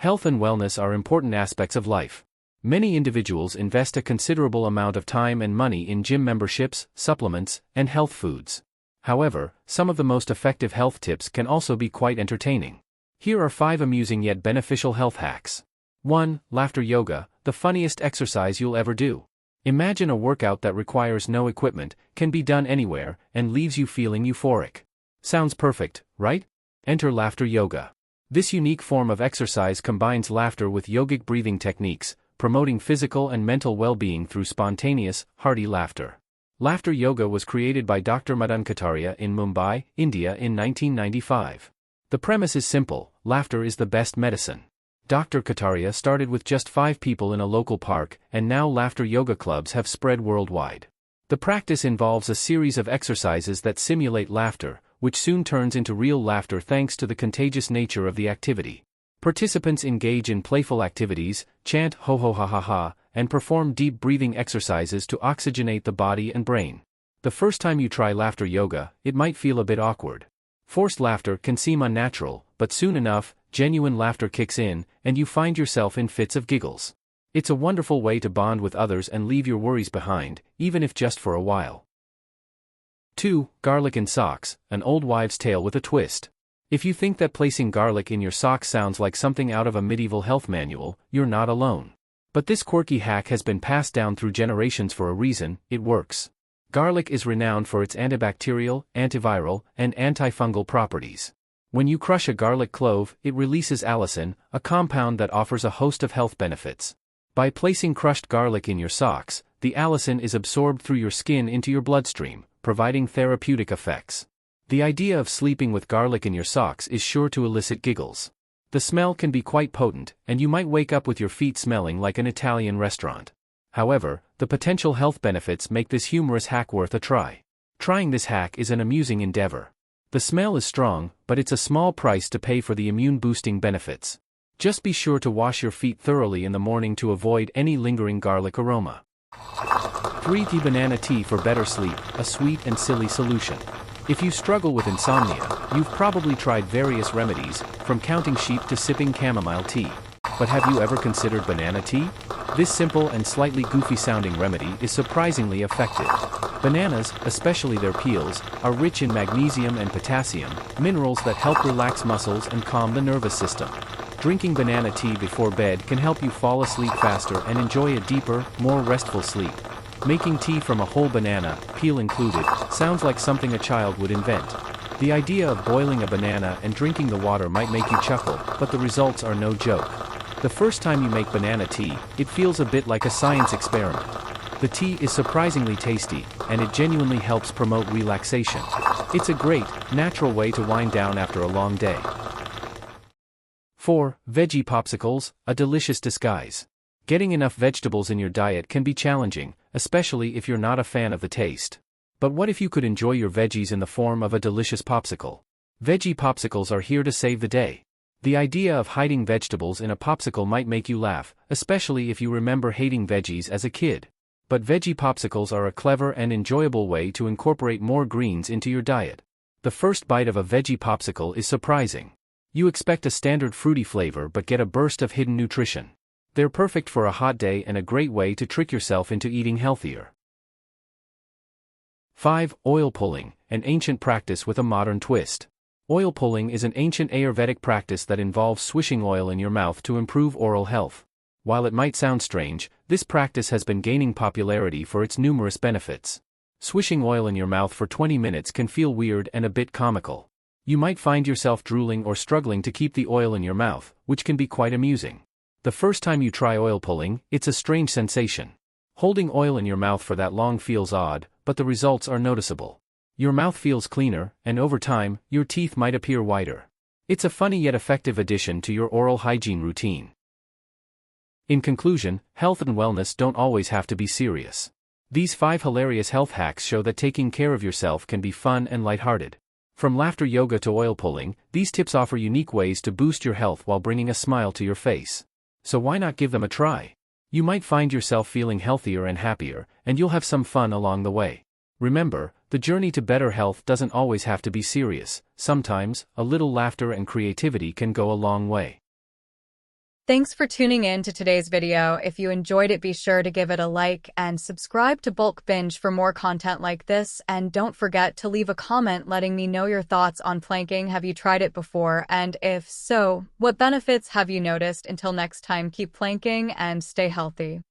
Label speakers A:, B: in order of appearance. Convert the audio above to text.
A: Health and wellness are important aspects of life. Many individuals invest a considerable amount of time and money in gym memberships, supplements, and health foods. However, some of the most effective health tips can also be quite entertaining. Here are 5 amusing yet beneficial health hacks. 1. Laughter yoga, the funniest exercise you'll ever do. Imagine a workout that requires no equipment, can be done anywhere, and leaves you feeling euphoric. Sounds perfect, right? Enter laughter yoga. This unique form of exercise combines laughter with yogic breathing techniques, promoting physical and mental well-being through spontaneous, hearty laughter. Laughter yoga was created by Dr. Madan Kataria in Mumbai, India in 1995. The premise is simple: laughter is the best medicine. Dr. Kataria started with just 5 people in a local park, and now laughter yoga clubs have spread worldwide. The practice involves a series of exercises that simulate laughter, which soon turns into real laughter thanks to the contagious nature of the activity. Participants engage in playful activities, chant ho ho ha ha ha, and perform deep breathing exercises to oxygenate the body and brain. The first time you try laughter yoga, it might feel a bit awkward. Forced laughter can seem unnatural, but soon enough, genuine laughter kicks in, and you find yourself in fits of giggles. It's a wonderful way to bond with others and leave your worries behind, even if just for a while. 2. Garlic in socks, an old wives' tale with a twist. If you think that placing garlic in your socks sounds like something out of a medieval health manual, you're not alone. But this quirky hack has been passed down through generations for a reason: it works. Garlic is renowned for its antibacterial, antiviral, and antifungal properties. When you crush a garlic clove, it releases allicin, a compound that offers a host of health benefits. By placing crushed garlic in your socks, the allicin is absorbed through your skin into your bloodstream, providing therapeutic effects. The idea of sleeping with garlic in your socks is sure to elicit giggles. The smell can be quite potent, and you might wake up with your feet smelling like an Italian restaurant. However, the potential health benefits make this humorous hack worth a try. Trying this hack is an amusing endeavor. The smell is strong, but it's a small price to pay for the immune-boosting benefits. Just be sure to wash your feet thoroughly in the morning to avoid any lingering garlic aroma. 3. Tea banana tea for better sleep, a sweet and silly solution. If you struggle with insomnia, you've probably tried various remedies, from counting sheep to sipping chamomile tea. But have you ever considered banana tea? This simple and slightly goofy-sounding remedy is surprisingly effective. Bananas, especially their peels, are rich in magnesium and potassium, minerals that help relax muscles and calm the nervous system. Drinking banana tea before bed can help you fall asleep faster and enjoy a deeper, more restful sleep. Making tea from a whole banana, peel included, sounds like something a child would invent. The idea of boiling a banana and drinking the water might make you chuckle, but the results are no joke. The first time you make banana tea, it feels a bit like a science experiment. The tea is surprisingly tasty, and it genuinely helps promote relaxation. It's a great, natural way to wind down after a long day. 4. Veggie popsicles, a delicious disguise. Getting enough vegetables in your diet can be challenging, especially if you're not a fan of the taste. But what if you could enjoy your veggies in the form of a delicious popsicle? Veggie popsicles are here to save the day. The idea of hiding vegetables in a popsicle might make you laugh, especially if you remember hating veggies as a kid. But veggie popsicles are a clever and enjoyable way to incorporate more greens into your diet. The first bite of a veggie popsicle is surprising. You expect a standard fruity flavor but get a burst of hidden nutrition. They're perfect for a hot day and a great way to trick yourself into eating healthier. 5. Oil pulling, an ancient practice with a modern twist. Oil pulling is an ancient Ayurvedic practice that involves swishing oil in your mouth to improve oral health. While it might sound strange, this practice has been gaining popularity for its numerous benefits. Swishing oil in your mouth for 20 minutes can feel weird and a bit comical. You might find yourself drooling or struggling to keep the oil in your mouth, which can be quite amusing. The first time you try oil pulling, it's a strange sensation. Holding oil in your mouth for that long feels odd, but the results are noticeable. Your mouth feels cleaner, and over time, your teeth might appear whiter. It's a funny yet effective addition to your oral hygiene routine. In conclusion, health and wellness don't always have to be serious. These 5 hilarious health hacks show that taking care of yourself can be fun and lighthearted. From laughter yoga to oil pulling, these tips offer unique ways to boost your health while bringing a smile to your face. So why not give them a try? You might find yourself feeling healthier and happier, and you'll have some fun along the way. Remember, the journey to better health doesn't always have to be serious. Sometimes, a little laughter and creativity can go a long way.
B: Thanks for tuning in to today's video. If you enjoyed it, be sure to give it a like and subscribe to Bulk Binge for more content like this. And don't forget to leave a comment letting me know your thoughts on planking. Have you tried it before? And if so, what benefits have you noticed? Until next time, keep planking and stay healthy.